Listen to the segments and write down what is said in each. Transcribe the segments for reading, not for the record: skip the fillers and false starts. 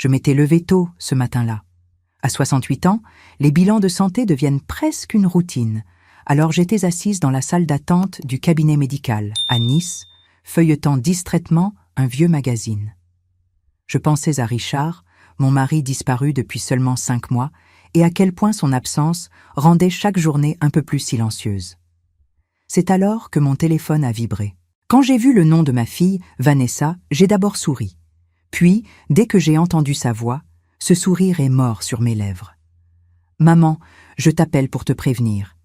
Je m'étais levée tôt ce matin-là. À 68 ans, les bilans de santé deviennent presque une routine. Alors j'étais assise dans la salle d'attente du cabinet médical, à Nice, feuilletant distraitement un vieux magazine. Je pensais à Richard, mon mari disparu depuis seulement 5 mois, et à quel point son absence rendait chaque journée un peu plus silencieuse. C'est alors que mon téléphone a vibré. Quand j'ai vu le nom de ma fille, Vanessa, j'ai d'abord souri. Puis, dès que j'ai entendu sa voix, ce sourire est mort sur mes lèvres. « Maman, je t'appelle pour te prévenir.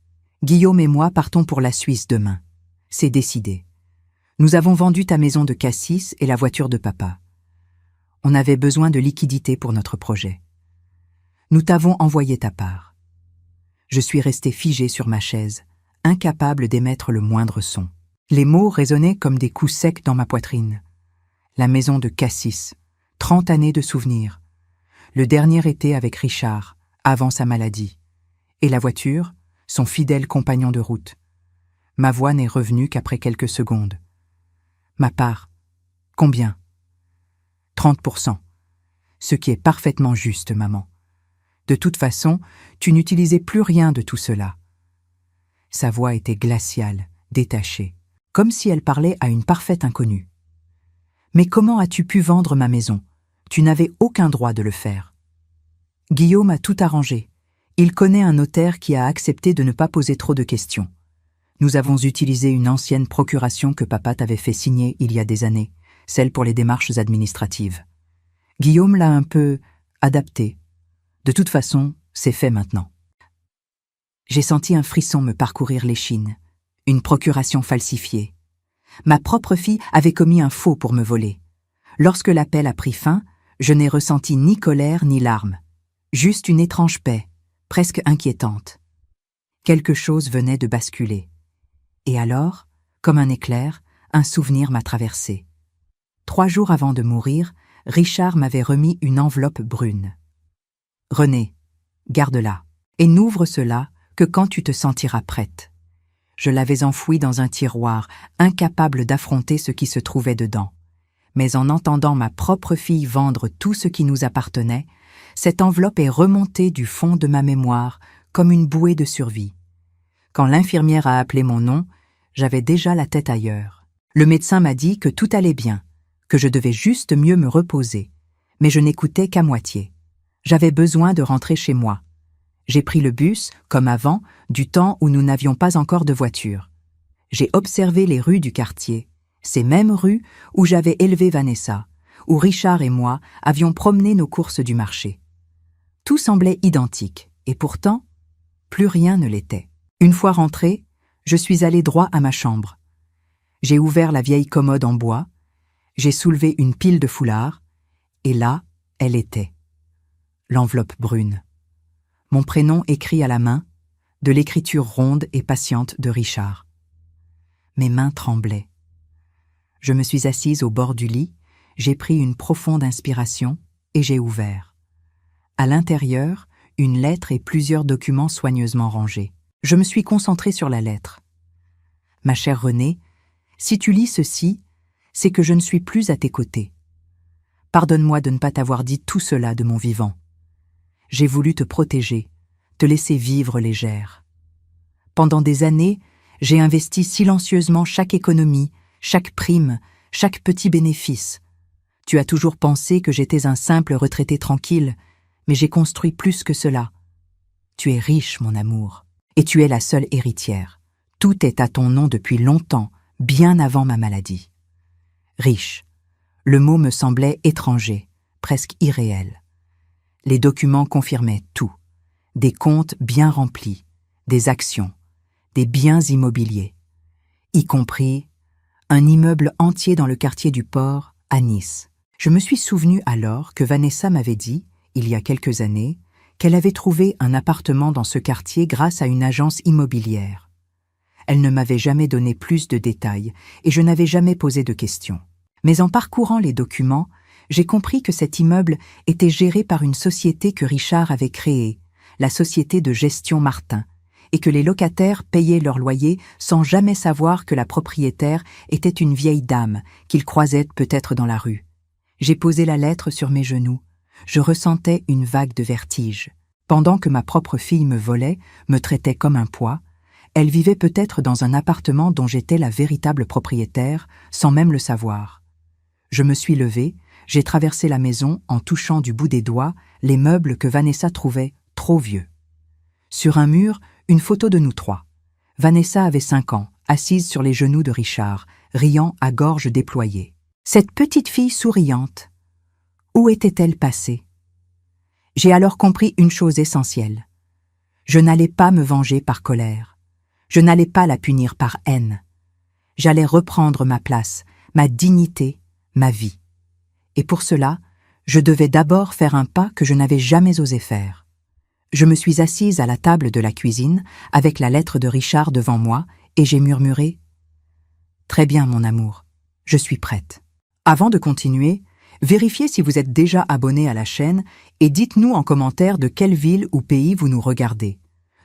Guillaume et moi partons pour la Suisse demain. C'est décidé. Nous avons vendu ta maison de Cassis et la voiture de papa. On avait besoin de liquidités pour notre projet. Nous t'avons envoyé ta part. » Je suis restée figée sur ma chaise, incapable d'émettre le moindre son. Les mots résonnaient comme des coups secs dans ma poitrine. La maison de Cassis, 30 années de souvenirs. Le dernier été avec Richard, avant sa maladie. Et la voiture, son fidèle compagnon de route. Ma voix n'est revenue qu'après quelques secondes. Ma part, combien ? 30%. Ce qui est parfaitement juste, maman. De toute façon, tu n'utilisais plus rien de tout cela. Sa voix était glaciale, détachée, comme si elle parlait à une parfaite inconnue. Mais comment as-tu pu vendre ma maison ? Tu n'avais aucun droit de le faire. Guillaume a tout arrangé. Il connaît un notaire qui a accepté de ne pas poser trop de questions. Nous avons utilisé une ancienne procuration que papa t'avait fait signer il y a des années, celle pour les démarches administratives. Guillaume l'a un peu adaptée. De toute façon, c'est fait maintenant. J'ai senti un frisson me parcourir l'échine. Une procuration falsifiée. Ma propre fille avait commis un faux pour me voler. Lorsque l'appel a pris fin, je n'ai ressenti ni colère ni larmes. Juste une étrange paix, presque inquiétante. Quelque chose venait de basculer. Et alors, comme un éclair, un souvenir m'a traversé. 3 jours avant de mourir, Richard m'avait remis une enveloppe brune. « Renée, garde-la, et n'ouvre cela que quand tu te sentiras prête. » Je l'avais enfouie dans un tiroir, incapable d'affronter ce qui se trouvait dedans. Mais en entendant ma propre fille vendre tout ce qui nous appartenait, cette enveloppe est remontée du fond de ma mémoire comme une bouée de survie. Quand l'infirmière a appelé mon nom, j'avais déjà la tête ailleurs. Le médecin m'a dit que tout allait bien, que je devais juste mieux me reposer, mais je n'écoutais qu'à moitié. J'avais besoin de rentrer chez moi. J'ai pris le bus, comme avant, du temps où nous n'avions pas encore de voiture. J'ai observé les rues du quartier, ces mêmes rues où j'avais élevé Vanessa, où Richard et moi avions promené nos courses du marché. Tout semblait identique, et pourtant, plus rien ne l'était. Une fois rentrée, je suis allée droit à ma chambre. J'ai ouvert la vieille commode en bois, j'ai soulevé une pile de foulards, et là, elle était. L'enveloppe brune. Mon prénom écrit à la main, de l'écriture ronde et patiente de Richard. Mes mains tremblaient. Je me suis assise au bord du lit, j'ai pris une profonde inspiration et j'ai ouvert. À l'intérieur, une lettre et plusieurs documents soigneusement rangés. Je me suis concentrée sur la lettre. « Ma chère Renée, si tu lis ceci, c'est que je ne suis plus à tes côtés. Pardonne-moi de ne pas t'avoir dit tout cela de mon vivant. J'ai voulu te protéger, te laisser vivre légère. Pendant des années, j'ai investi silencieusement chaque économie, chaque prime, chaque petit bénéfice. Tu as toujours pensé que j'étais un simple retraité tranquille, mais j'ai construit plus que cela. Tu es riche, mon amour, et tu es la seule héritière. Tout est à ton nom depuis longtemps, bien avant ma maladie. Riche. Le mot me semblait étranger, presque irréel. Les documents confirmaient tout. Des comptes bien remplis, des actions, des biens immobiliers, y compris un immeuble entier dans le quartier du Port, à Nice. Je me suis souvenu alors que Vanessa m'avait dit, il y a quelques années, qu'elle avait trouvé un appartement dans ce quartier grâce à une agence immobilière. Elle ne m'avait jamais donné plus de détails et je n'avais jamais posé de questions. Mais en parcourant les documents, j'ai compris que cet immeuble était géré par une société que Richard avait créée, la société de gestion Martin, et que les locataires payaient leur loyer sans jamais savoir que la propriétaire était une vieille dame qu'ils croisaient peut-être dans la rue. J'ai posé la lettre sur mes genoux. je ressentais une vague de vertige. Pendant que ma propre fille me volait, me traitait comme un poids, elle vivait peut-être dans un appartement dont j'étais la véritable propriétaire, sans même le savoir. Je me suis levée, j'ai traversé la maison en touchant du bout des doigts les meubles que Vanessa trouvait trop vieux. Sur un mur, une photo de nous trois. Vanessa avait 5 ans, assise sur les genoux de Richard, riant à gorge déployée. Cette petite fille souriante, où était-elle passée? J'ai alors compris une chose essentielle. Je n'allais pas me venger par colère. Je n'allais pas la punir par haine. J'allais reprendre ma place, ma dignité, ma vie. Et pour cela, je devais d'abord faire un pas que je n'avais jamais osé faire. Je me suis assise à la table de la cuisine, avec la lettre de Richard devant moi, et j'ai murmuré « Très bien, mon amour, je suis prête. » Avant de continuer, vérifiez si vous êtes déjà abonné à la chaîne et dites-nous en commentaire de quelle ville ou pays vous nous regardez.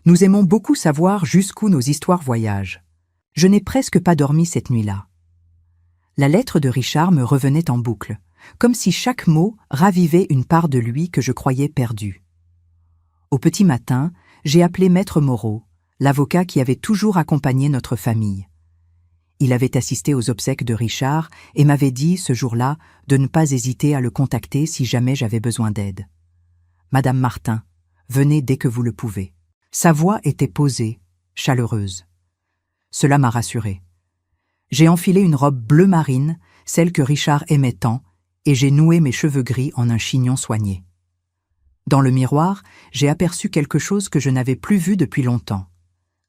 Nous aimons beaucoup savoir jusqu'où nos histoires voyagent. Je n'ai presque pas dormi cette nuit-là. La lettre de Richard me revenait en boucle, comme si chaque mot ravivait une part de lui que je croyais perdue. Au petit matin, j'ai appelé Maître Moreau, l'avocat qui avait toujours accompagné notre famille. Il avait assisté aux obsèques de Richard et m'avait dit, ce jour-là, de ne pas hésiter à le contacter si jamais j'avais besoin d'aide. « Madame Martin, venez dès que vous le pouvez. » Sa voix était posée, chaleureuse. Cela m'a rassurée. J'ai enfilé une robe bleu marine, celle que Richard aimait tant, et j'ai noué mes cheveux gris en un chignon soigné. Dans le miroir, j'ai aperçu quelque chose que je n'avais plus vu depuis longtemps.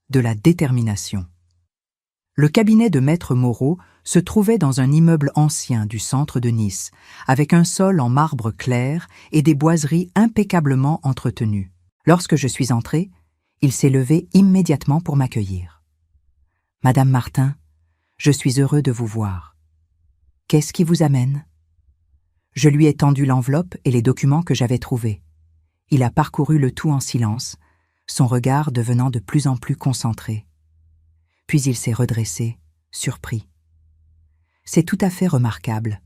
De la détermination. Le cabinet de Maître Moreau se trouvait dans un immeuble ancien du centre de Nice, avec un sol en marbre clair et des boiseries impeccablement entretenues. Lorsque je suis entrée, il s'est levé immédiatement pour m'accueillir. « Madame Martin, je suis heureux de vous voir. Qu'est-ce qui vous amène ?» Je lui ai tendu l'enveloppe et les documents que j'avais trouvés. Il a parcouru le tout en silence, son regard devenant de plus en plus concentré. Puis il s'est redressé, surpris. « C'est tout à fait remarquable.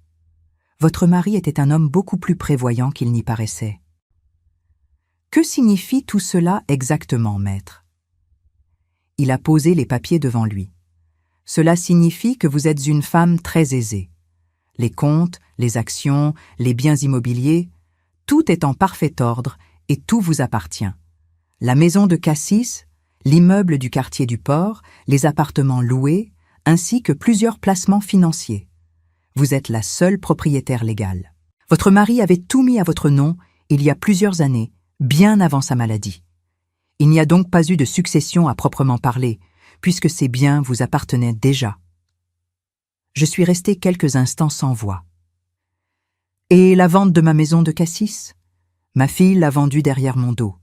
Votre mari était un homme beaucoup plus prévoyant qu'il n'y paraissait. » « Que signifie tout cela exactement, maître ?» Il a posé les papiers devant lui. « Cela signifie que vous êtes une femme très aisée. Les comptes, les actions, les biens immobiliers, tout est en parfait ordre et tout vous appartient. La maison de Cassis, l'immeuble du quartier du Port, les appartements loués, ainsi que plusieurs placements financiers. Vous êtes la seule propriétaire légale. Votre mari avait tout mis à votre nom il y a plusieurs années, bien avant sa maladie. Il n'y a donc pas eu de succession à proprement parler, puisque ces biens vous appartenaient déjà. » Je suis restée quelques instants sans voix. « Et la vente de ma maison de Cassis ? Ma fille l'a vendue derrière mon dos.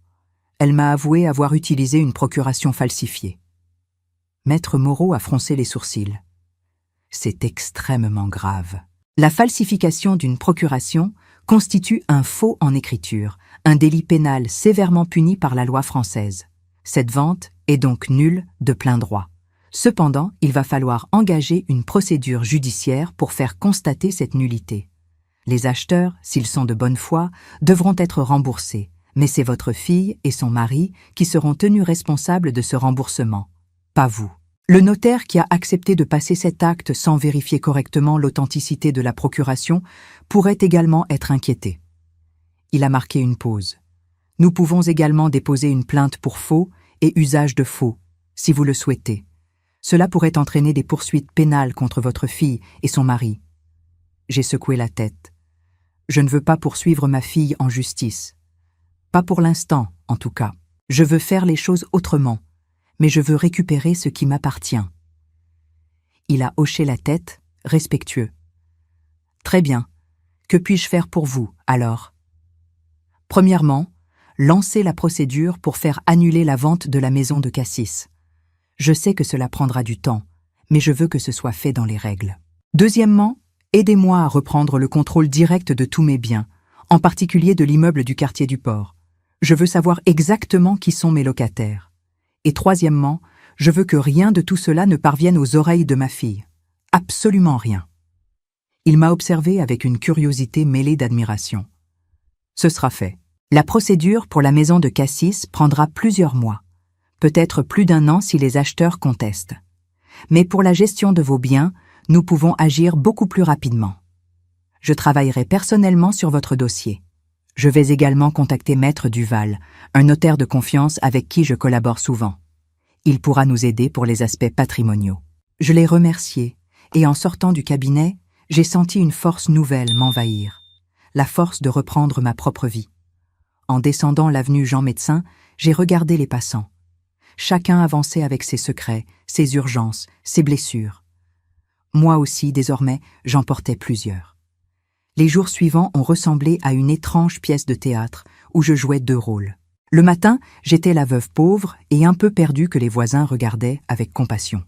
Elle m'a avoué avoir utilisé une procuration falsifiée. » Maître Moreau a froncé les sourcils. « C'est extrêmement grave. La falsification d'une procuration constitue un faux en écriture, un délit pénal sévèrement puni par la loi française. Cette vente est donc nulle de plein droit. Cependant, il va falloir engager une procédure judiciaire pour faire constater cette nullité. Les acheteurs, s'ils sont de bonne foi, devront être remboursés, mais c'est votre fille et son mari qui seront tenus responsables de ce remboursement, pas vous. Le notaire qui a accepté de passer cet acte sans vérifier correctement l'authenticité de la procuration pourrait également être inquiété. » Il a marqué une pause. « Nous pouvons également déposer une plainte pour faux et usage de faux, si vous le souhaitez. Cela pourrait entraîner des poursuites pénales contre votre fille et son mari. » J'ai secoué la tête. Je ne veux pas poursuivre ma fille en justice. Pas pour l'instant, en tout cas. Je veux faire les choses autrement, mais je veux récupérer ce qui m'appartient. Il a hoché la tête, respectueux. « Très bien. Que puis-je faire pour vous, alors ? » Premièrement, lancez la procédure pour faire annuler la vente de la maison de Cassis. Je sais que cela prendra du temps, mais je veux que ce soit fait dans les règles. Deuxièmement, aidez-moi à reprendre le contrôle direct de tous mes biens, en particulier de l'immeuble du quartier du Port. Je veux savoir exactement qui sont mes locataires. Et troisièmement, je veux que rien de tout cela ne parvienne aux oreilles de ma fille. Absolument rien. Il m'a observé avec une curiosité mêlée d'admiration. Ce sera fait. La procédure pour la maison de Cassis prendra plusieurs mois, peut-être plus d'1 an si les acheteurs contestent. Mais pour la gestion de vos biens, nous pouvons agir beaucoup plus rapidement. Je travaillerai personnellement sur votre dossier. Je vais également contacter Maître Duval, un notaire de confiance avec qui je collabore souvent. Il pourra nous aider pour les aspects patrimoniaux. Je l'ai remercié, et en sortant du cabinet, j'ai senti une force nouvelle m'envahir, la force de reprendre ma propre vie. En descendant l'avenue Jean-Médecin, j'ai regardé les passants. Chacun avançait avec ses secrets, ses urgences, ses blessures. Moi aussi, désormais, j'en portais plusieurs. Les jours suivants ont ressemblé à une étrange pièce de théâtre où je jouais 2 rôles. Le matin, j'étais la veuve pauvre et un peu perdue que les voisins regardaient avec compassion.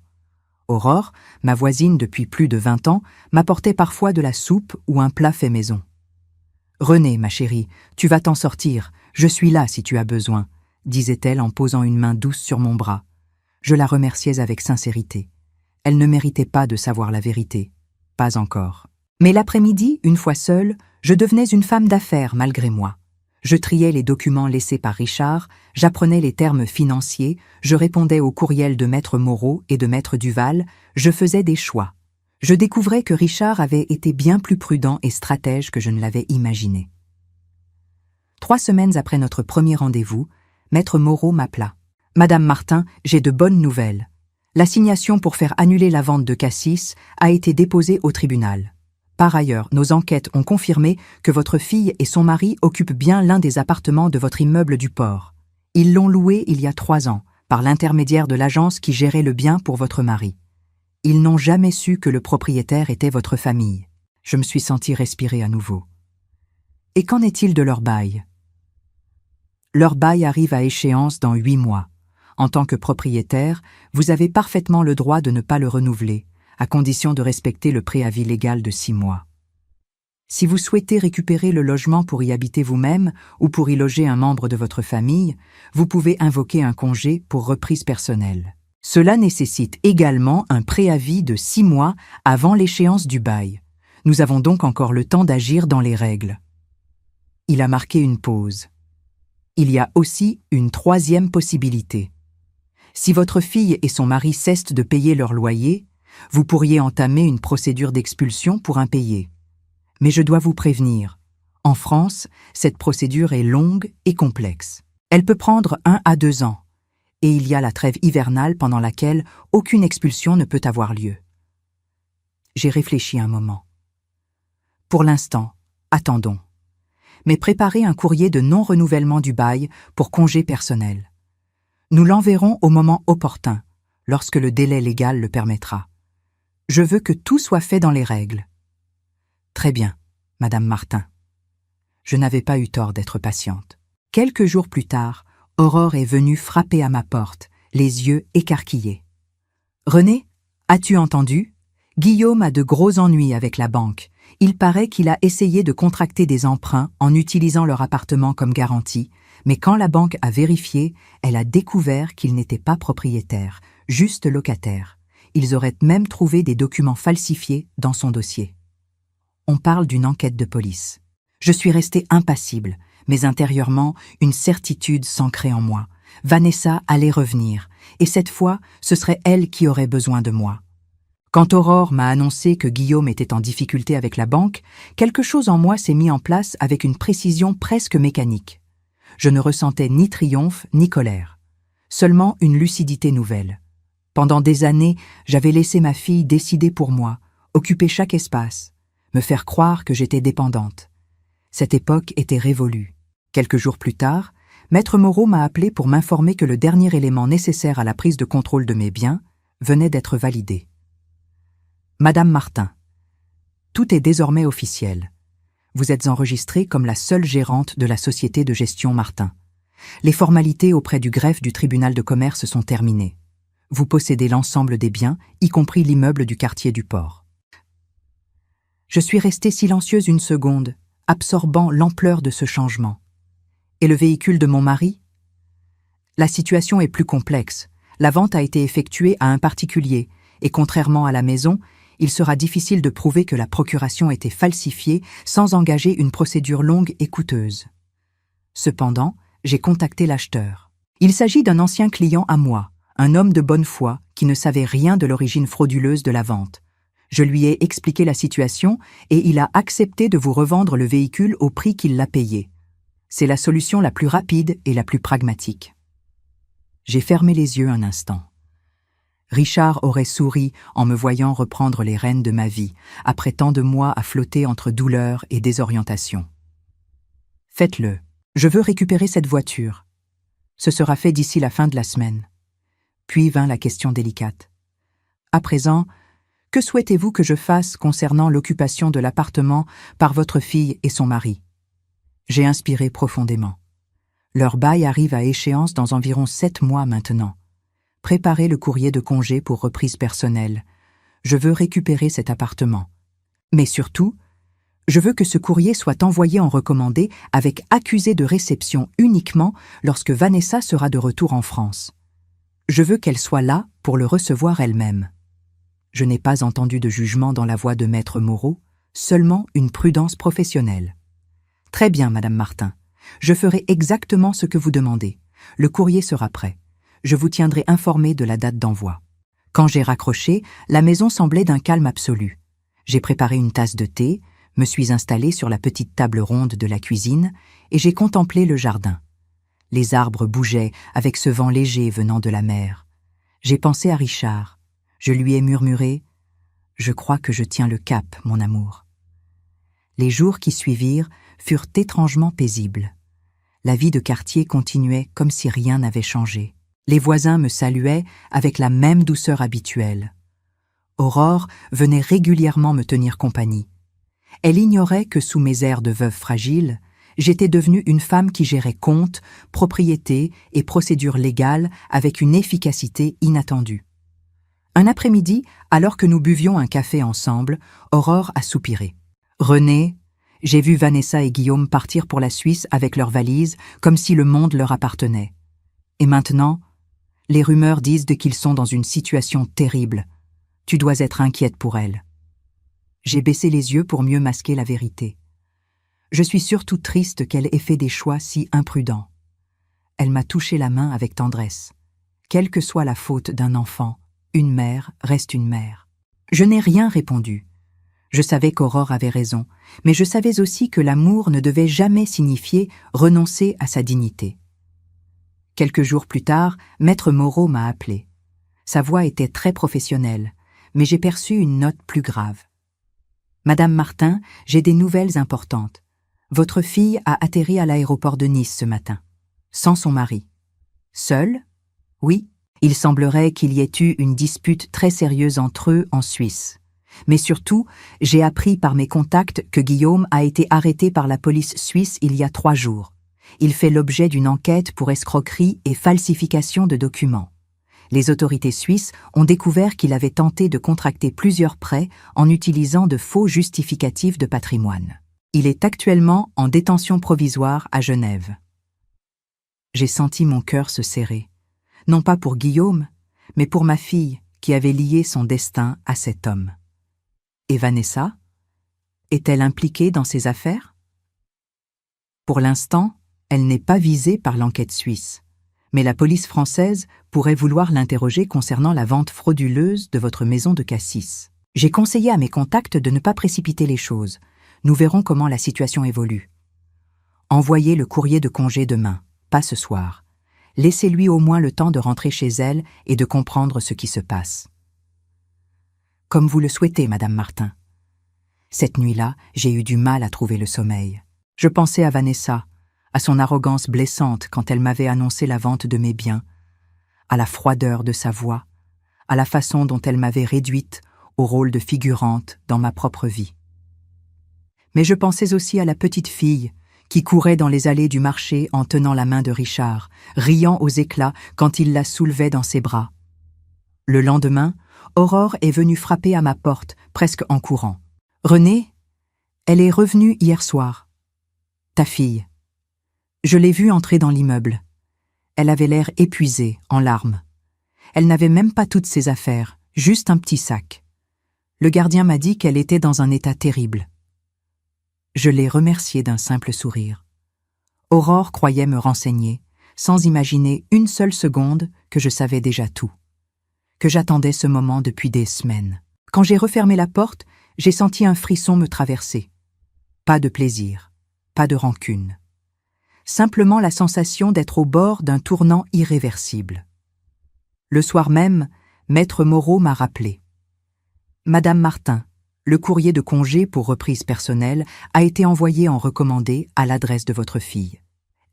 Aurore, ma voisine depuis plus de 20 ans, m'apportait parfois de la soupe ou un plat fait maison. « Renée, ma chérie, tu vas t'en sortir, je suis là si tu as besoin », disait-elle en posant une main douce sur mon bras. Je la remerciais avec sincérité. Elle ne méritait pas de savoir la vérité. Pas encore. Mais l'après-midi, une fois seule, je devenais une femme d'affaires malgré moi. Je triais les documents laissés par Richard, j'apprenais les termes financiers, je répondais aux courriels de Maître Moreau et de Maître Duval, je faisais des choix. Je découvrais que Richard avait été bien plus prudent et stratège que je ne l'avais imaginé. 3 semaines après notre premier rendez-vous, Maître Moreau m'appela. « Madame Martin, j'ai de bonnes nouvelles. L'assignation pour faire annuler la vente de Cassis a été déposée au tribunal. Par ailleurs, nos enquêtes ont confirmé que votre fille et son mari occupent bien l'un des appartements de votre immeuble du port. Ils l'ont loué il y a 3 ans, par l'intermédiaire de l'agence qui gérait le bien pour votre mari. Ils n'ont jamais su que le propriétaire était votre famille. » Je me suis senti respirer à nouveau. « Et qu'en est-il de leur bail ?» Leur bail arrive à échéance dans 8 mois. En tant que propriétaire, vous avez parfaitement le droit de ne pas le renouveler, à condition de respecter le préavis légal de 6 mois. Si vous souhaitez récupérer le logement pour y habiter vous-même ou pour y loger un membre de votre famille, vous pouvez invoquer un congé pour reprise personnelle. Cela nécessite également un préavis de 6 mois avant l'échéance du bail. Nous avons donc encore le temps d'agir dans les règles. Il a marqué une pause. Il y a aussi une 3e possibilité. Si votre fille et son mari cessent de payer leur loyer, vous pourriez entamer une procédure d'expulsion pour impayé. Mais je dois vous prévenir, en France, cette procédure est longue et complexe. Elle peut prendre 1 à 2 ans, et il y a la trêve hivernale pendant laquelle aucune expulsion ne peut avoir lieu. J'ai réfléchi un moment. Pour l'instant, attendons. Mais préparez un courrier de non-renouvellement du bail pour congé personnel. Nous l'enverrons au moment opportun, lorsque le délai légal le permettra. Je veux que tout soit fait dans les règles. Très bien, Madame Martin. Je n'avais pas eu tort d'être patiente. Quelques jours plus tard, Aurore est venue frapper à ma porte, les yeux écarquillés. « Renée, as-tu entendu ? Guillaume a de gros ennuis avec la banque. Il paraît qu'il a essayé de contracter des emprunts en utilisant leur appartement comme garantie, mais quand la banque a vérifié, elle a découvert qu'il n'était pas propriétaire, juste locataire. Ils auraient même trouvé des documents falsifiés dans son dossier. » On parle d'une enquête de police. Je suis restée impassible, mais intérieurement, une certitude s'ancrait en moi. Vanessa allait revenir, et cette fois, ce serait elle qui aurait besoin de moi. Quand Aurore m'a annoncé que Guillaume était en difficulté avec la banque, quelque chose en moi s'est mis en place avec une précision presque mécanique. Je ne ressentais ni triomphe ni colère, seulement une lucidité nouvelle. Pendant des années, j'avais laissé ma fille décider pour moi, occuper chaque espace, me faire croire que j'étais dépendante. Cette époque était révolue. Quelques jours plus tard, Maître Moreau m'a appelé pour m'informer que le dernier élément nécessaire à la prise de contrôle de mes biens venait d'être validé. Madame Martin, tout est désormais officiel. Vous êtes enregistrée comme la seule gérante de la société de gestion Martin. Les formalités auprès du greffe du tribunal de commerce sont terminées. Vous possédez l'ensemble des biens, y compris l'immeuble du quartier du port. Je suis restée silencieuse une seconde, absorbant l'ampleur de ce changement. Et le véhicule de mon mari ? La situation est plus complexe. La vente a été effectuée à un particulier, et contrairement à la maison, il sera difficile de prouver que la procuration était falsifiée sans engager une procédure longue et coûteuse. Cependant, j'ai contacté l'acheteur. Il s'agit d'un ancien client à moi, un homme de bonne foi qui ne savait rien de l'origine frauduleuse de la vente. Je lui ai expliqué la situation et il a accepté de vous revendre le véhicule au prix qu'il l'a payé. C'est la solution la plus rapide et la plus pragmatique. J'ai fermé les yeux un instant. Richard aurait souri en me voyant reprendre les rênes de ma vie, après tant de mois à flotter entre douleur et désorientation. « Faites-le. Je veux récupérer cette voiture. Ce sera fait d'ici la fin de la semaine. » Puis vint la question délicate. « À présent, que souhaitez-vous que je fasse concernant l'occupation de l'appartement par votre fille et son mari ?» J'ai inspiré profondément. Leur bail arrive à échéance dans environ 7 mois maintenant. Préparez le courrier de congé pour reprise personnelle. Je veux récupérer cet appartement. Mais surtout, je veux que ce courrier soit envoyé en recommandé avec accusé de réception uniquement lorsque Vanessa sera de retour en France. Je veux qu'elle soit là pour le recevoir elle-même. Je n'ai pas entendu de jugement dans la voix de Maître Moreau, seulement une prudence professionnelle. « Très bien, Madame Martin. Je ferai exactement ce que vous demandez. Le courrier sera prêt. Je vous tiendrai informé de la date d'envoi. » Quand j'ai raccroché, la maison semblait d'un calme absolu. J'ai préparé une tasse de thé, me suis installé sur la petite table ronde de la cuisine et j'ai contemplé le jardin. Les arbres bougeaient avec ce vent léger venant de la mer. J'ai pensé à Richard. Je lui ai murmuré « Je crois que je tiens le cap, mon amour. » Les jours qui suivirent furent étrangement paisibles. La vie de quartier continuait comme si rien n'avait changé. Les voisins me saluaient avec la même douceur habituelle. Aurore venait régulièrement me tenir compagnie. Elle ignorait que sous mes airs de veuve fragile, j'étais devenue une femme qui gérait comptes, propriétés et procédures légales avec une efficacité inattendue. Un après-midi, alors que nous buvions un café ensemble, Aurore a soupiré. « René, j'ai vu Vanessa et Guillaume partir pour la Suisse avec leurs valises, comme si le monde leur appartenait. Et maintenant, les rumeurs disent qu'ils sont dans une situation terrible. Tu dois être inquiète pour elles. » J'ai baissé les yeux pour mieux masquer la vérité. Je suis surtout triste qu'elle ait fait des choix si imprudents. Elle m'a touché la main avec tendresse. Quelle que soit la faute d'un enfant, une mère reste une mère. Je n'ai rien répondu. Je savais qu'Aurore avait raison, mais je savais aussi que l'amour ne devait jamais signifier renoncer à sa dignité. Quelques jours plus tard, Maître Moreau m'a appelé. Sa voix était très professionnelle, mais j'ai perçu une note plus grave. « Madame Martin, j'ai des nouvelles importantes. Votre fille a atterri à l'aéroport de Nice ce matin, sans son mari. Seule ? Oui. Il semblerait qu'il y ait eu une dispute très sérieuse entre eux en Suisse. Mais surtout, j'ai appris par mes contacts que Guillaume a été arrêté par la police suisse il y a 3 jours. Il fait l'objet d'une enquête pour escroquerie et falsification de documents. Les autorités suisses ont découvert qu'il avait tenté de contracter plusieurs prêts en utilisant de faux justificatifs de patrimoine. Il est actuellement en détention provisoire à Genève. J'ai senti mon cœur se serrer. Non pas pour Guillaume, mais pour ma fille qui avait lié son destin à cet homme. Et Vanessa? Est-elle impliquée dans ces affaires? Pour l'instant, elle n'est pas visée par l'enquête suisse, mais la police française pourrait vouloir l'interroger concernant la vente frauduleuse de votre maison de Cassis. J'ai conseillé à mes contacts de ne pas précipiter les choses. Nous verrons comment la situation évolue. Envoyez le courrier de congé demain, pas ce soir. Laissez-lui au moins le temps de rentrer chez elle et de comprendre ce qui se passe. Comme vous le souhaitez, Madame Martin. Cette nuit-là, j'ai eu du mal à trouver le sommeil. Je pensais à Vanessa, à son arrogance blessante quand elle m'avait annoncé la vente de mes biens, à la froideur de sa voix, à la façon dont elle m'avait réduite au rôle de figurante dans ma propre vie. Mais je pensais aussi à la petite fille qui courait dans les allées du marché en tenant la main de Richard, riant aux éclats quand il la soulevait dans ses bras. Le lendemain, Aurore est venue frapper à ma porte, presque en courant. « René, elle est revenue hier soir. Ta fille. Je l'ai vue entrer dans l'immeuble. Elle avait l'air épuisée, en larmes. Elle n'avait même pas toutes ses affaires, juste un petit sac. Le gardien m'a dit qu'elle était dans un état terrible. » Je l'ai remerciée d'un simple sourire. Aurore croyait me renseigner, sans imaginer une seule seconde que je savais déjà tout. Que j'attendais ce moment depuis des semaines. Quand j'ai refermé la porte, j'ai senti un frisson me traverser. Pas de plaisir, pas de rancune. Simplement la sensation d'être au bord d'un tournant irréversible. Le soir même, Maître Moreau m'a rappelé. « Madame Martin, le courrier de congé pour reprise personnelle a été envoyé en recommandé à l'adresse de votre fille.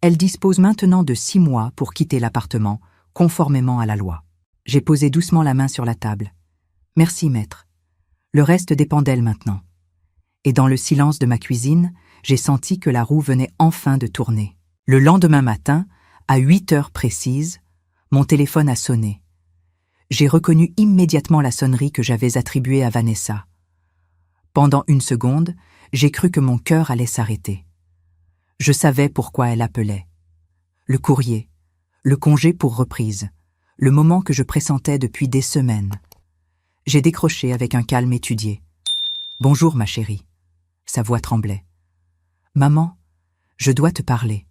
Elle dispose maintenant de 6 mois pour quitter l'appartement, conformément à la loi. » J'ai posé doucement la main sur la table. « Merci, maître. Le reste dépend d'elle maintenant. » Et dans le silence de ma cuisine, j'ai senti que la roue venait enfin de tourner. Le lendemain matin, à 8 heures précises, mon téléphone a sonné. J'ai reconnu immédiatement la sonnerie que j'avais attribuée à Vanessa. Pendant une seconde, j'ai cru que mon cœur allait s'arrêter. Je savais pourquoi elle appelait. Le courrier, le congé pour reprise, le moment que je pressentais depuis des semaines. J'ai décroché avec un calme étudié. « Bonjour, ma chérie. » Sa voix tremblait. « Maman, je dois te parler.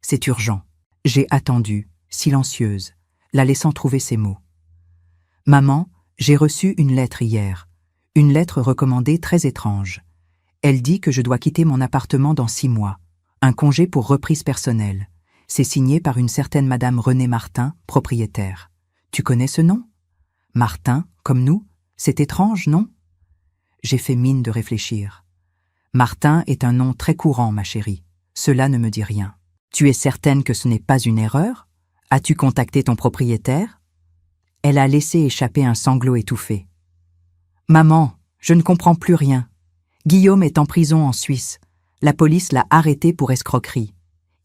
C'est urgent. » J'ai attendu, silencieuse, la laissant trouver ses mots. « Maman, j'ai reçu une lettre hier. Une lettre recommandée très étrange. Elle dit que je dois quitter mon appartement dans 6 mois. Un congé pour reprise personnelle. C'est signé par une certaine Madame Renée Martin, propriétaire. Tu connais ce nom? Martin, comme nous? C'est étrange, non? J'ai fait mine de réfléchir. Martin est un nom très courant, ma chérie. Cela ne me dit rien. Tu es certaine que ce n'est pas une erreur? As-tu contacté ton propriétaire? Elle a laissé échapper un sanglot étouffé. Maman, je ne comprends plus rien. Guillaume est en prison en Suisse. La police l'a arrêté pour escroquerie.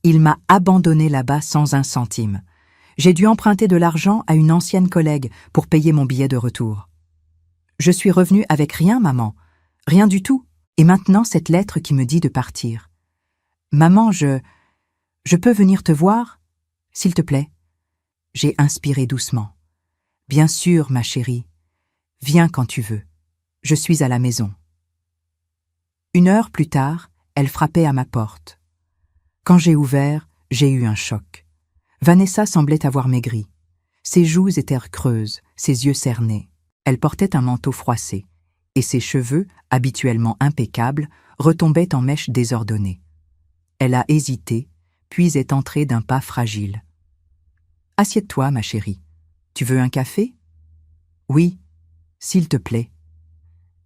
Il m'a abandonné là-bas sans un centime. J'ai dû emprunter de l'argent à une ancienne collègue pour payer mon billet de retour. Je suis revenue avec rien, maman. Rien du tout. Et maintenant, cette lettre qui me dit de partir. Maman, je peux venir te voir? S'il te plaît. J'ai inspiré doucement. Bien sûr, ma chérie. Viens quand tu veux. Je suis à la maison. 1 heure plus tard, elle frappait à ma porte. Quand j'ai ouvert, j'ai eu un choc. Vanessa semblait avoir maigri. Ses joues étaient creuses, ses yeux cernés. Elle portait un manteau froissé, et ses cheveux, habituellement impeccables, retombaient en mèches désordonnées. Elle a hésité, puis est entrée d'un pas fragile. « Assieds-toi, ma chérie. Tu veux un café? »« Oui, s'il te plaît. »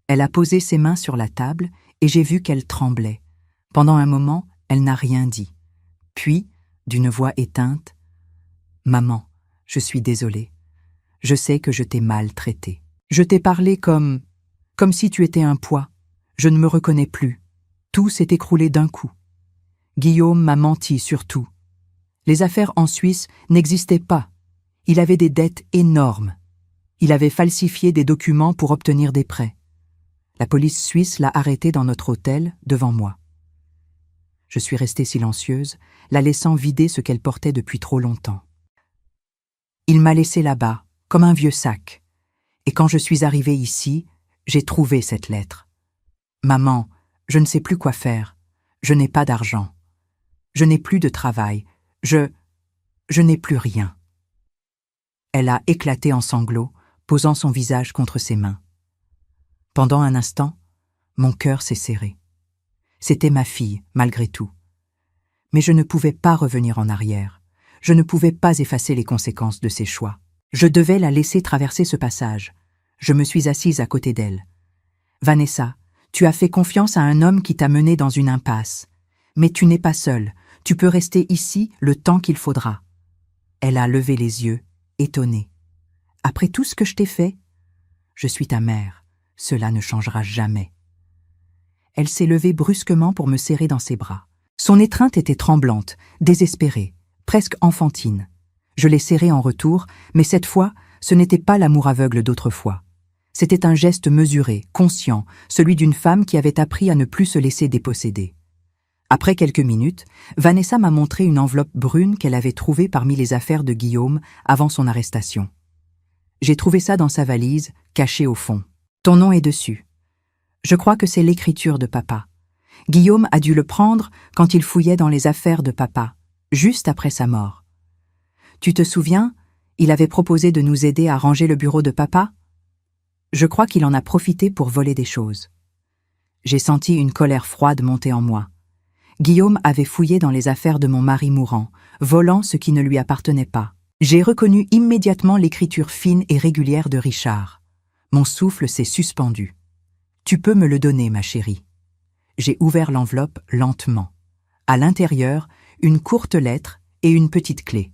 Elle a posé ses mains sur la table et j'ai vu qu'elle tremblait. Pendant un moment, elle n'a rien dit. Puis, d'une voix éteinte, « Maman, je suis désolée. Je sais que je t'ai maltraitée. Je t'ai parlé comme si tu étais un poids. Je ne me reconnais plus. Tout s'est écroulé d'un coup. Guillaume m'a menti sur tout. Les affaires en Suisse n'existaient pas. Il avait des dettes énormes. Il avait falsifié des documents pour obtenir des prêts. La police suisse l'a arrêté dans notre hôtel, devant moi. Je suis restée silencieuse, la laissant vider ce qu'elle portait depuis trop longtemps. Il m'a laissé là-bas, comme un vieux sac. Et quand je suis arrivée ici, j'ai trouvé cette lettre. Maman, je ne sais plus quoi faire. Je n'ai pas d'argent. Je n'ai plus de travail. Je n'ai plus rien. Elle a éclaté en sanglots, posant son visage contre ses mains. Pendant un instant, mon cœur s'est serré. C'était ma fille, malgré tout. Mais je ne pouvais pas revenir en arrière. Je ne pouvais pas effacer les conséquences de ses choix. Je devais la laisser traverser ce passage. Je me suis assise à côté d'elle. « Vanessa, tu as fait confiance à un homme qui t'a menée dans une impasse. Mais tu n'es pas seule. Tu peux rester ici le temps qu'il faudra. » Elle a levé les yeux, étonnée. « Après tout ce que je t'ai fait? Je suis ta mère. Cela ne changera jamais. » Elle s'est levée brusquement pour me serrer dans ses bras. Son étreinte était tremblante, désespérée, presque enfantine. Je l'ai serrée en retour, mais cette fois, ce n'était pas l'amour aveugle d'autrefois. C'était un geste mesuré, conscient, celui d'une femme qui avait appris à ne plus se laisser déposséder. Après quelques minutes, Vanessa m'a montré une enveloppe brune qu'elle avait trouvée parmi les affaires de Guillaume avant son arrestation. J'ai trouvé ça dans sa valise, cachée au fond. Ton nom est dessus. Je crois que c'est l'écriture de papa. Guillaume a dû le prendre quand il fouillait dans les affaires de papa. juste après sa mort. Tu te souviens, il avait proposé de nous aider à ranger le bureau de papa? Je crois qu'il en a profité pour voler des choses. J'ai senti une colère froide monter en moi. Guillaume avait fouillé dans les affaires de mon mari mourant, volant ce qui ne lui appartenait pas. J'ai reconnu immédiatement l'écriture fine et régulière de Richard. Mon souffle s'est suspendu. Tu peux me le donner, ma chérie. J'ai ouvert l'enveloppe lentement. À l'intérieur, une courte lettre et une petite clé.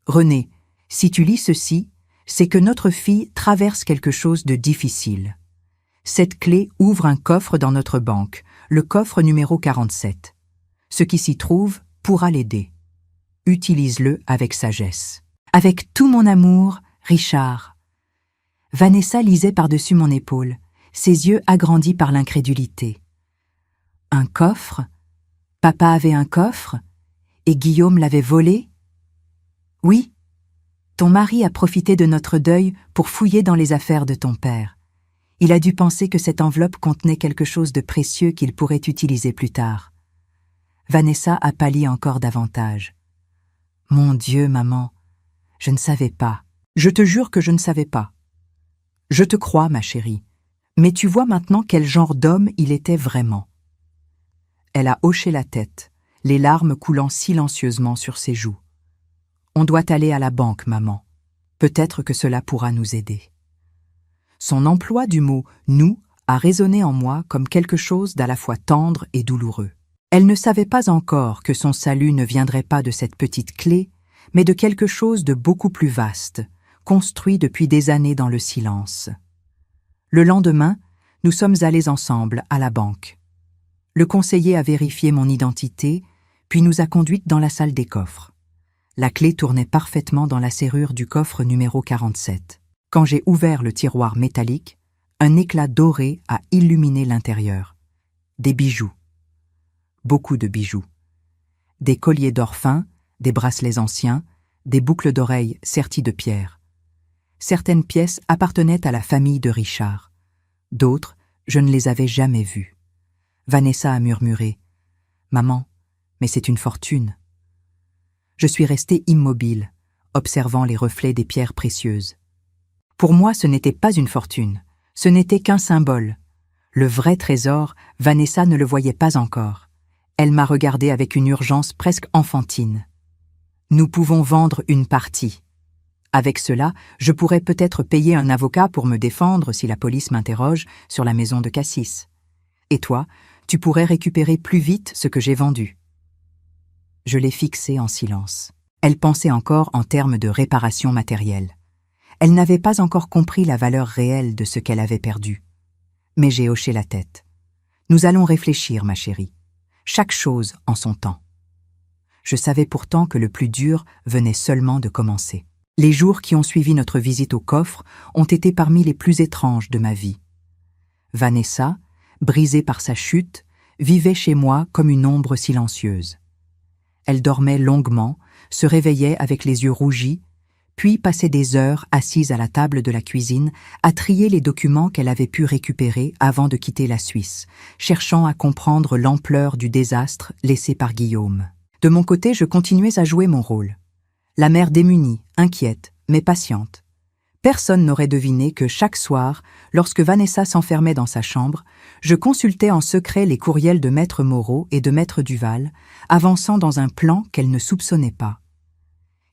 René, si tu lis ceci, c'est que notre fille traverse quelque chose de difficile. Cette clé ouvre un coffre dans notre banque, le coffre numéro 47. Ce qui s'y trouve pourra l'aider. Utilise-le avec sagesse. Avec tout mon amour, Richard. Vanessa lisait par-dessus mon épaule, ses yeux agrandis par l'incrédulité. Un coffre? Papa avait un coffre? Et Guillaume l'avait volé? Oui. Ton mari a profité de notre deuil pour fouiller dans les affaires de ton père. Il a dû penser que cette enveloppe contenait quelque chose de précieux qu'il pourrait utiliser plus tard. Vanessa a pâli encore davantage. Mon Dieu, maman, je ne savais pas. Je te jure que je ne savais pas. Je te crois, ma chérie, mais tu vois maintenant quel genre d'homme il était vraiment. Elle a hoché la tête, les larmes coulant silencieusement sur ses joues. On doit aller à la banque, maman. Peut-être que cela pourra nous aider. Son emploi du mot « nous » a résonné en moi comme quelque chose d'à la fois tendre et douloureux. Elle ne savait pas encore que son salut ne viendrait pas de cette petite clé, mais de quelque chose de beaucoup plus vaste, construit depuis des années dans le silence. Le lendemain, nous sommes allés ensemble à la banque. Le conseiller a vérifié mon identité, puis nous a conduites dans la salle des coffres. La clé tournait parfaitement dans la serrure du coffre numéro 47. Quand j'ai ouvert le tiroir métallique, un éclat doré a illuminé l'intérieur. Des bijoux. Beaucoup de bijoux. Des colliers d'or fin, des bracelets anciens, des boucles d'oreilles serties de pierres. Certaines pièces appartenaient à la famille de Richard. D'autres, je ne les avais jamais vues. Vanessa a murmuré « Maman, mais c'est une fortune ». Je suis restée immobile, observant les reflets des pierres précieuses. Pour moi, ce n'était pas une fortune, ce n'était qu'un symbole. Le vrai trésor, Vanessa ne le voyait pas encore. Elle m'a regardée avec une urgence presque enfantine. Nous pouvons vendre une partie. Avec cela, je pourrais peut-être payer un avocat pour me défendre si la police m'interroge sur la maison de Cassis. Et toi, tu pourrais récupérer plus vite ce que j'ai vendu. Je l'ai fixée en silence. Elle pensait encore en termes de réparation matérielle. Elle n'avait pas encore compris la valeur réelle de ce qu'elle avait perdu. Mais j'ai hoché la tête. Nous allons réfléchir, ma chérie. Chaque chose en son temps. Je savais pourtant que le plus dur venait seulement de commencer. Les jours qui ont suivi notre visite au coffre ont été parmi les plus étranges de ma vie. Vanessa, brisée par sa chute, vivait chez moi comme une ombre silencieuse. Elle dormait longuement, se réveillait avec les yeux rougis, puis passait des heures assise à la table de la cuisine à trier les documents qu'elle avait pu récupérer avant de quitter la Suisse, cherchant à comprendre l'ampleur du désastre laissé par Guillaume. De mon côté, je continuais à jouer mon rôle. La mère démunie, inquiète, mais patiente. Personne n'aurait deviné que chaque soir, lorsque Vanessa s'enfermait dans sa chambre, je consultais en secret les courriels de Maître Moreau et de Maître Duval, avançant dans un plan qu'elle ne soupçonnait pas.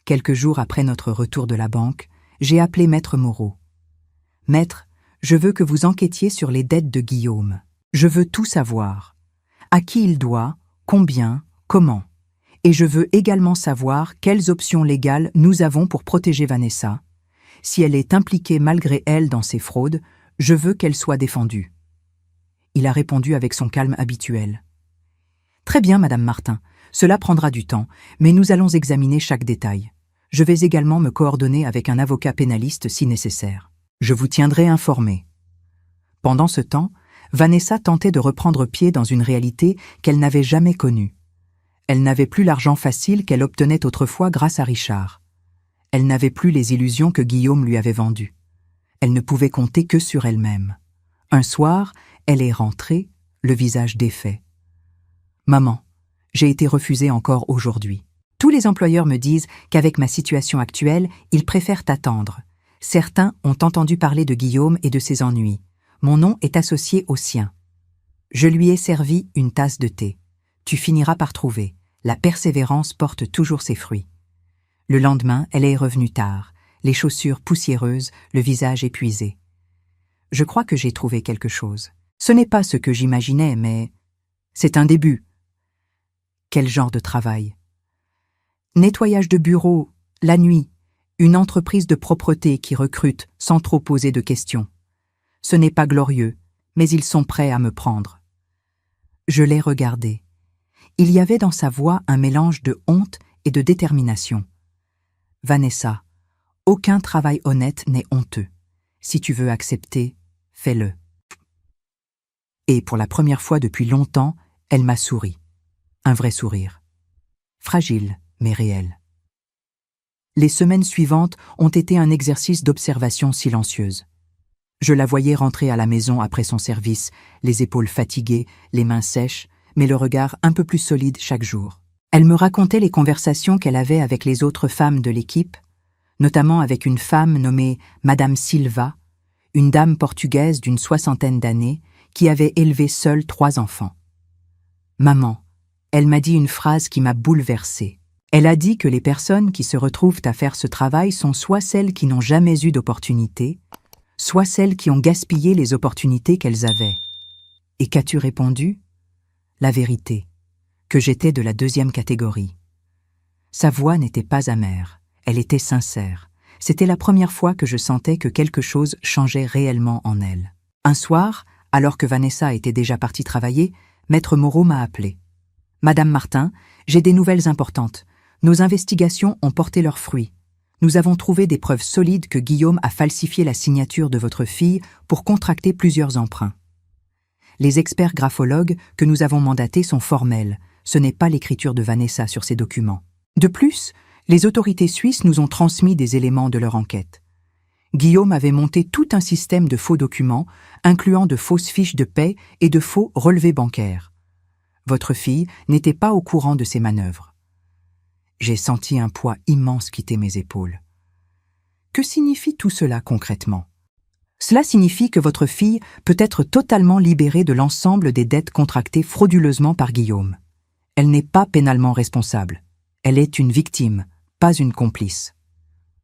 Quelques jours après notre retour de la banque, j'ai appelé Maître Moreau. « Maître, je veux que vous enquêtiez sur les dettes de Guillaume. Je veux tout savoir. À qui il doit, combien, comment. Et je veux également savoir quelles options légales nous avons pour protéger Vanessa. Si elle est impliquée malgré elle dans ces fraudes, je veux qu'elle soit défendue. » Il a répondu avec son calme habituel. « Très bien, Madame Martin, cela prendra du temps, mais nous allons examiner chaque détail. Je vais également me coordonner avec un avocat pénaliste si nécessaire. Je vous tiendrai informé. » Pendant ce temps, Vanessa tentait de reprendre pied dans une réalité qu'elle n'avait jamais connue. Elle n'avait plus l'argent facile qu'elle obtenait autrefois grâce à Richard. Elle n'avait plus les illusions que Guillaume lui avait vendues. Elle ne pouvait compter que sur elle-même. Un soir, elle est rentrée, le visage défait. « Maman, j'ai été refusée encore aujourd'hui. Tous les employeurs me disent qu'avec ma situation actuelle, ils préfèrent attendre. Certains ont entendu parler de Guillaume et de ses ennuis. Mon nom est associé au sien. Je lui ai servi une tasse de thé. Tu finiras par trouver. La persévérance porte toujours ses fruits. Le lendemain, elle est revenue tard, les chaussures poussiéreuses, le visage épuisé. Je crois que j'ai trouvé quelque chose. Ce n'est pas ce que j'imaginais, mais c'est un début. Quel genre de travail? Nettoyage de bureau, la nuit, une entreprise de propreté qui recrute sans trop poser de questions. Ce n'est pas glorieux, mais ils sont prêts à me prendre. Je l'ai regardé. Il y avait dans sa voix un mélange de honte et de détermination. Vanessa, aucun travail honnête n'est honteux. Si tu veux accepter, fais-le. Et pour la première fois depuis longtemps, elle m'a souri. Un vrai sourire. Fragile, mais réel. Les semaines suivantes ont été un exercice d'observation silencieuse. Je la voyais rentrer à la maison après son service, les épaules fatiguées, les mains sèches, mais le regard un peu plus solide chaque jour. Elle me racontait les conversations qu'elle avait avec les autres femmes de l'équipe, notamment avec une femme nommée Madame Silva, une dame portugaise d'une 60aine d'années qui avait élevé seule 3 enfants. « Maman », elle m'a dit une phrase qui m'a bouleversée. Elle a dit que les personnes qui se retrouvent à faire ce travail sont soit celles qui n'ont jamais eu d'opportunité, soit celles qui ont gaspillé les opportunités qu'elles avaient. Et qu'as-tu répondu? La vérité, que j'étais de la 2e catégorie. Sa voix n'était pas amère, elle était sincère. C'était la première fois que je sentais que quelque chose changeait réellement en elle. Un soir, alors que Vanessa était déjà partie travailler, Maître Moreau m'a appelé. « Madame Martin, j'ai des nouvelles importantes. Nos investigations ont porté leurs fruits. Nous avons trouvé des preuves solides que Guillaume a falsifié la signature de votre fille pour contracter plusieurs emprunts. Les experts graphologues que nous avons mandatés sont formels. Ce n'est pas l'écriture de Vanessa sur ces documents. De plus, les autorités suisses nous ont transmis des éléments de leur enquête. Guillaume avait monté tout un système de faux documents, incluant de fausses fiches de paie et de faux relevés bancaires. Votre fille n'était pas au courant de ces manœuvres. J'ai senti un poids immense quitter mes épaules. Que signifie tout cela concrètement? Cela signifie que votre fille peut être totalement libérée de l'ensemble des dettes contractées frauduleusement par Guillaume. Elle n'est pas pénalement responsable. Elle est une victime, pas une complice.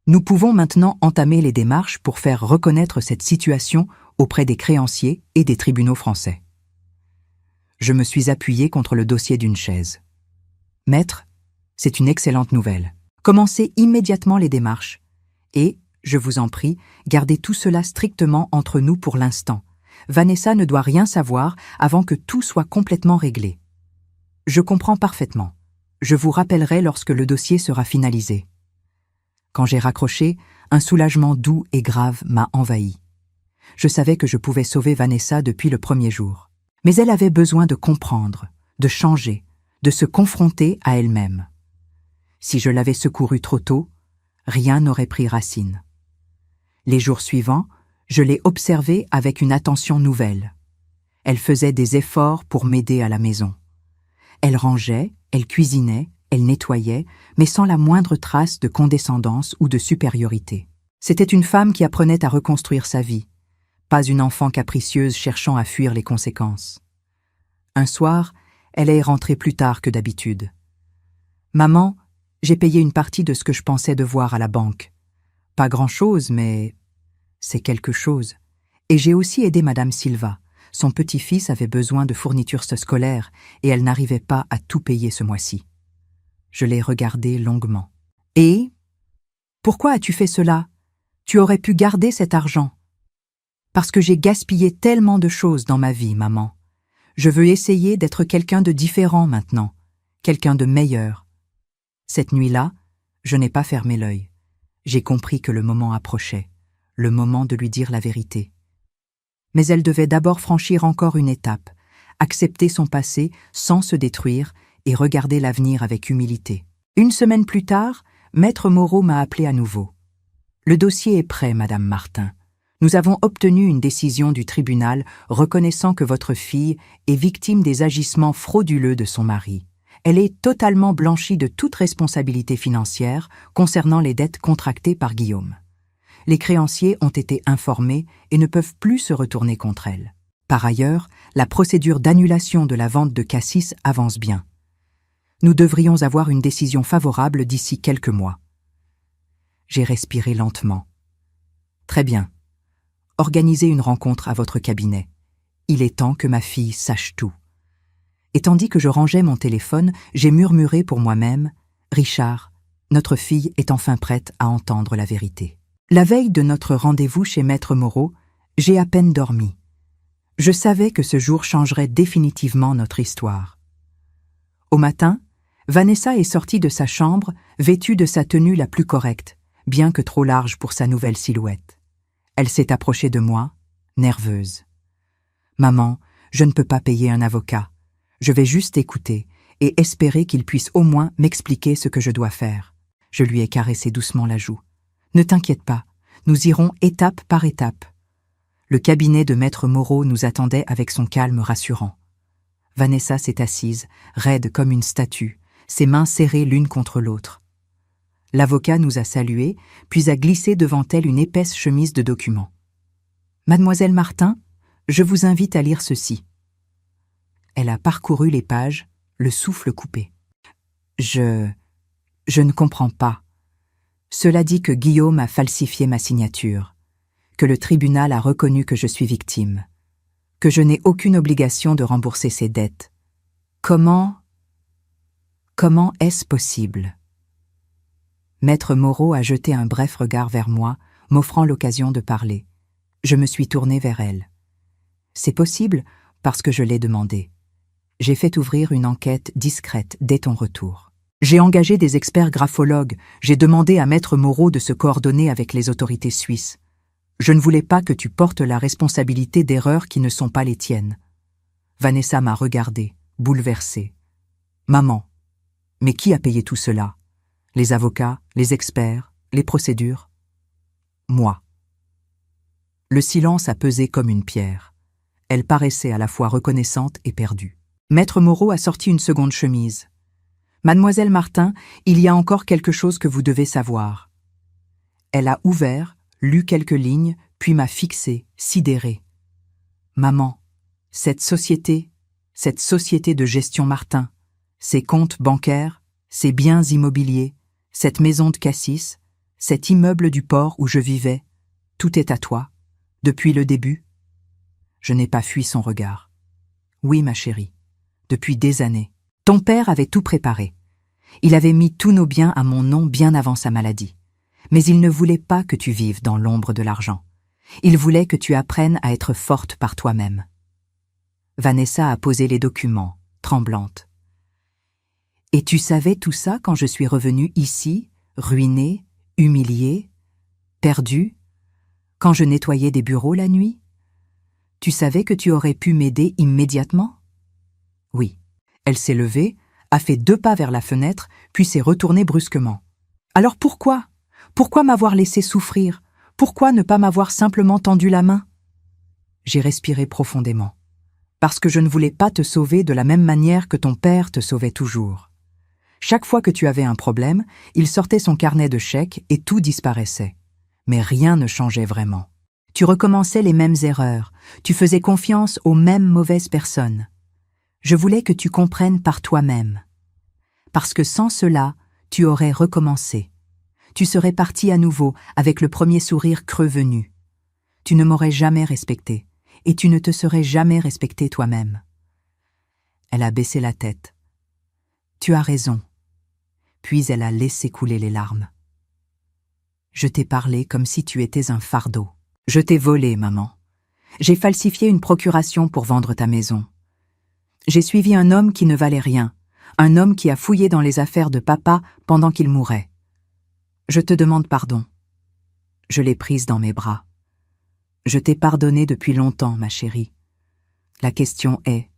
Nous pouvons maintenant entamer les démarches pour faire reconnaître cette situation auprès des créanciers et des tribunaux français. Je me suis appuyé contre le dossier d'une chaise. Maître, c'est une excellente nouvelle. Commencez immédiatement les démarches. Et, je vous en prie, gardez tout cela strictement entre nous pour l'instant. Vanessa ne doit rien savoir avant que tout soit complètement réglé. Je comprends parfaitement. Je vous rappellerai lorsque le dossier sera finalisé. Quand j'ai raccroché, un soulagement doux et grave m'a envahi. Je savais que je pouvais sauver Vanessa depuis le premier jour. Mais elle avait besoin de comprendre, de changer, de se confronter à elle-même. Si je l'avais secourue trop tôt, rien n'aurait pris racine. Les jours suivants, je l'ai observée avec une attention nouvelle. Elle faisait des efforts pour m'aider à la maison. Elle rangeait, elle cuisinait, elle nettoyait, mais sans la moindre trace de condescendance ou de supériorité. C'était une femme qui apprenait à reconstruire sa vie, pas une enfant capricieuse cherchant à fuir les conséquences. Un soir, elle est rentrée plus tard que d'habitude. « Maman, j'ai payé une partie de ce que je pensais devoir à la banque. Pas grand-chose, mais c'est quelque chose. Et j'ai aussi aidé Madame Silva. Son petit-fils avait besoin de fournitures scolaires et elle n'arrivait pas à tout payer ce mois-ci. » Je l'ai regardée longuement. « Et pourquoi as-tu fait cela? Tu aurais pu garder cet argent. » « Parce que j'ai gaspillé tellement de choses dans ma vie, maman. Je veux essayer d'être quelqu'un de différent maintenant, quelqu'un de meilleur. » Cette nuit-là, je n'ai pas fermé l'œil. J'ai compris que le moment approchait, le moment de lui dire la vérité. Mais elle devait d'abord franchir encore une étape, accepter son passé sans se détruire et regarder l'avenir avec humilité. Une semaine plus tard, Maître Moreau m'a appelé à nouveau. « Le dossier est prêt, Madame Martin. Nous avons obtenu une décision du tribunal reconnaissant que votre fille est victime des agissements frauduleux de son mari. Elle est totalement blanchie de toute responsabilité financière concernant les dettes contractées par Guillaume. Les créanciers ont été informés et ne peuvent plus se retourner contre elle. Par ailleurs, la procédure d'annulation de la vente de Cassis avance bien. Nous devrions avoir une décision favorable d'ici quelques mois. J'ai respiré lentement. Très bien. Organisez une rencontre à votre cabinet. Il est temps que ma fille sache tout. Et tandis que je rangeais mon téléphone, j'ai murmuré pour moi-même « Richard, notre fille est enfin prête à entendre la vérité. » La veille de notre rendez-vous chez Maître Moreau, j'ai à peine dormi. Je savais que ce jour changerait définitivement notre histoire. Au matin, Vanessa est sortie de sa chambre, vêtue de sa tenue la plus correcte, bien que trop large pour sa nouvelle silhouette. Elle s'est approchée de moi, nerveuse. « Maman, je ne peux pas payer un avocat. Je vais juste écouter et espérer qu'il puisse au moins m'expliquer ce que je dois faire. » Je lui ai caressé doucement la joue. « Ne t'inquiète pas, nous irons étape par étape. » Le cabinet de Maître Moreau nous attendait avec son calme rassurant. Vanessa s'est assise, raide comme une statue, ses mains serrées l'une contre l'autre. L'avocat nous a salués, puis a glissé devant elle une épaisse chemise de documents. « Mademoiselle Martin, je vous invite à lire ceci. » Elle a parcouru les pages, le souffle coupé. « Je ne comprends pas. Cela dit que Guillaume a falsifié ma signature, que le tribunal a reconnu que je suis victime, que je n'ai aucune obligation de rembourser ses dettes. Comment est-ce possible ?» Maître Moreau a jeté un bref regard vers moi, m'offrant l'occasion de parler. Je me suis tournée vers elle. « C'est possible parce que je l'ai demandé. J'ai fait ouvrir une enquête discrète dès ton retour. J'ai engagé des experts graphologues, j'ai demandé à Maître Moreau de se coordonner avec les autorités suisses. Je ne voulais pas que tu portes la responsabilité d'erreurs qui ne sont pas les tiennes. » Vanessa m'a regardée, bouleversée. « Maman, mais qui a payé tout cela? Les avocats, les experts, les procédures? » Moi. Le silence a pesé comme une pierre. Elle paraissait à la fois reconnaissante et perdue. Maître Moreau a sorti une seconde chemise. « Mademoiselle Martin, il y a encore quelque chose que vous devez savoir. » Elle a ouvert, lu quelques lignes, puis m'a fixée, sidérée. « Maman, cette société de gestion Martin, ces comptes bancaires, ces biens immobiliers, cette maison de Cassis, cet immeuble du port où je vivais, tout est à toi, depuis le début. » Je n'ai pas fui son regard. « Oui, ma chérie, depuis des années. Ton père avait tout préparé. Il avait mis tous nos biens à mon nom bien avant sa maladie. Mais il ne voulait pas que tu vives dans l'ombre de l'argent. Il voulait que tu apprennes à être forte par toi-même. » Vanessa a posé les documents, tremblante. « Et tu savais tout ça quand je suis revenue ici, ruinée, humiliée, perdue, quand je nettoyais des bureaux la nuit? Tu savais que tu aurais pu m'aider immédiatement? » Oui. Elle s'est levée, a fait 2 pas vers la fenêtre, puis s'est retournée brusquement. « Alors pourquoi? Pourquoi m'avoir laissé souffrir? Pourquoi ne pas m'avoir simplement tendu la main ?» J'ai respiré profondément. « Parce que je ne voulais pas te sauver de la même manière que ton père te sauvait toujours. Chaque fois que tu avais un problème, il sortait son carnet de chèques et tout disparaissait. Mais rien ne changeait vraiment. Tu recommençais les mêmes erreurs, tu faisais confiance aux mêmes mauvaises personnes. Je voulais que tu comprennes par toi-même. Parce que sans cela, tu aurais recommencé. Tu serais parti à nouveau avec le premier sourire creux venu. Tu ne m'aurais jamais respecté, et tu ne te serais jamais respecté toi-même. » Elle a baissé la tête. « Tu as raison. » Puis elle a laissé couler les larmes. « Je t'ai parlé comme si tu étais un fardeau. Je t'ai volé, maman. J'ai falsifié une procuration pour vendre ta maison. J'ai suivi un homme qui ne valait rien, un homme qui a fouillé dans les affaires de papa pendant qu'il mourait. Je te demande pardon. » Je l'ai prise dans mes bras. « Je t'ai pardonné depuis longtemps, ma chérie. La question est,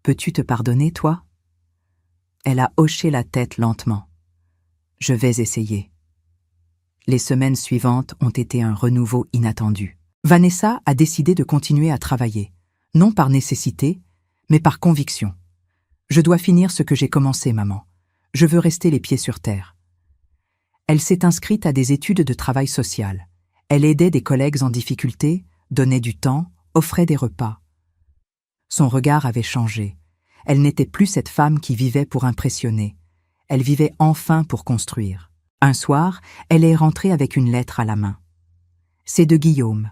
peux-tu te pardonner, toi ?» Elle a hoché la tête lentement. « Je vais essayer. » Les semaines suivantes ont été un renouveau inattendu. Vanessa a décidé de continuer à travailler, non par nécessité, mais par conviction. Je dois finir ce que j'ai commencé, maman. Je veux rester les pieds sur terre. Elle s'est inscrite à des études de travail social. Elle aidait des collègues en difficulté, donnait du temps, offrait des repas. Son regard avait changé. Elle n'était plus cette femme qui vivait pour impressionner. Elle vivait enfin pour construire. Un soir, elle est rentrée avec une lettre à la main. C'est de Guillaume,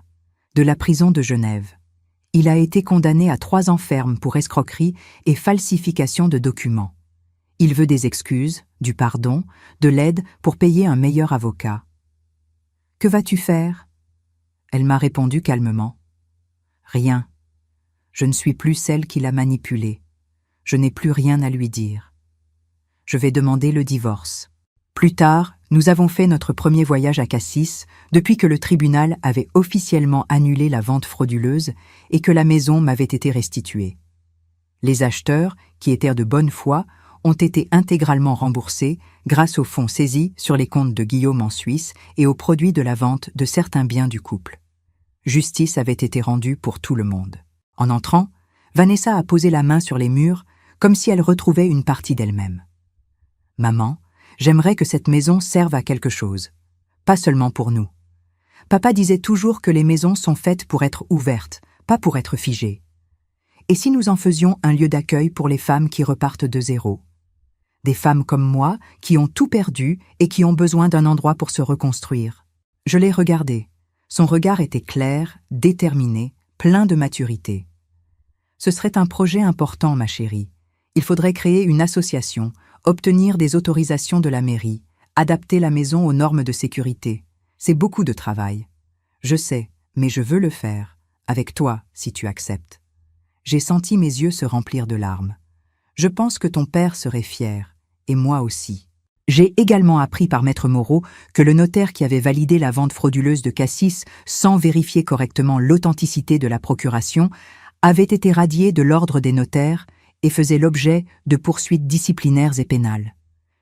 de la prison de Genève. Il a été condamné à 3 ans ferme pour escroquerie et falsification de documents. Il veut des excuses, du pardon, de l'aide pour payer un meilleur avocat. « Que vas-tu faire ?» Elle m'a répondu calmement. « Rien. Je ne suis plus celle qui l'a manipulé. Je n'ai plus rien à lui dire. Je vais demander le divorce. » Plus tard, nous avons fait notre premier voyage à Cassis depuis que le tribunal avait officiellement annulé la vente frauduleuse et que la maison m'avait été restituée. Les acheteurs, qui étaient de bonne foi, ont été intégralement remboursés grâce aux fonds saisis sur les comptes de Guillaume en Suisse et aux produits de la vente de certains biens du couple. Justice avait été rendue pour tout le monde. En entrant, Vanessa a posé la main sur les murs comme si elle retrouvait une partie d'elle-même. « Maman, j'aimerais que cette maison serve à quelque chose, pas seulement pour nous. Papa disait toujours que les maisons sont faites pour être ouvertes, pas pour être figées. Et si nous en faisions un lieu d'accueil pour les femmes qui repartent de zéro? Des femmes comme moi qui ont tout perdu et qui ont besoin d'un endroit pour se reconstruire. » Je l'ai regardé. Son regard était clair, déterminé, plein de maturité. « Ce serait un projet important, ma chérie. Il faudrait créer une association, obtenir des autorisations de la mairie, adapter la maison aux normes de sécurité. C'est beaucoup de travail. Je sais, mais je veux le faire, avec toi, si tu acceptes. » J'ai senti mes yeux se remplir de larmes. Je pense que ton père serait fier, et moi aussi. J'ai également appris par Maître Moreau que le notaire qui avait validé la vente frauduleuse de Cassis sans vérifier correctement l'authenticité de la procuration avait été radié de l'ordre des notaires et faisait l'objet de poursuites disciplinaires et pénales.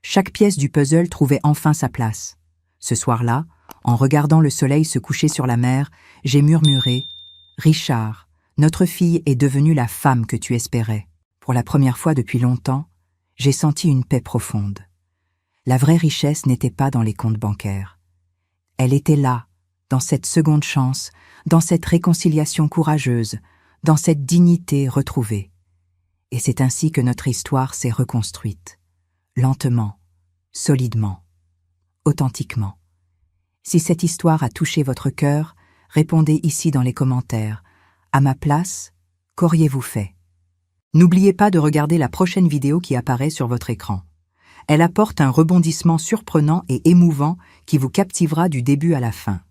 Chaque pièce du puzzle trouvait enfin sa place. Ce soir-là, en regardant le soleil se coucher sur la mer, j'ai murmuré « Richard, notre fille est devenue la femme que tu espérais. » Pour la première fois depuis longtemps, j'ai senti une paix profonde. La vraie richesse n'était pas dans les comptes bancaires. Elle était là, dans cette seconde chance, dans cette réconciliation courageuse, dans cette dignité retrouvée. Et c'est ainsi que notre histoire s'est reconstruite, lentement, solidement, authentiquement. Si cette histoire a touché votre cœur, répondez ici dans les commentaires. À ma place, qu'auriez-vous fait? N'oubliez pas de regarder la prochaine vidéo qui apparaît sur votre écran. Elle apporte un rebondissement surprenant et émouvant qui vous captivera du début à la fin.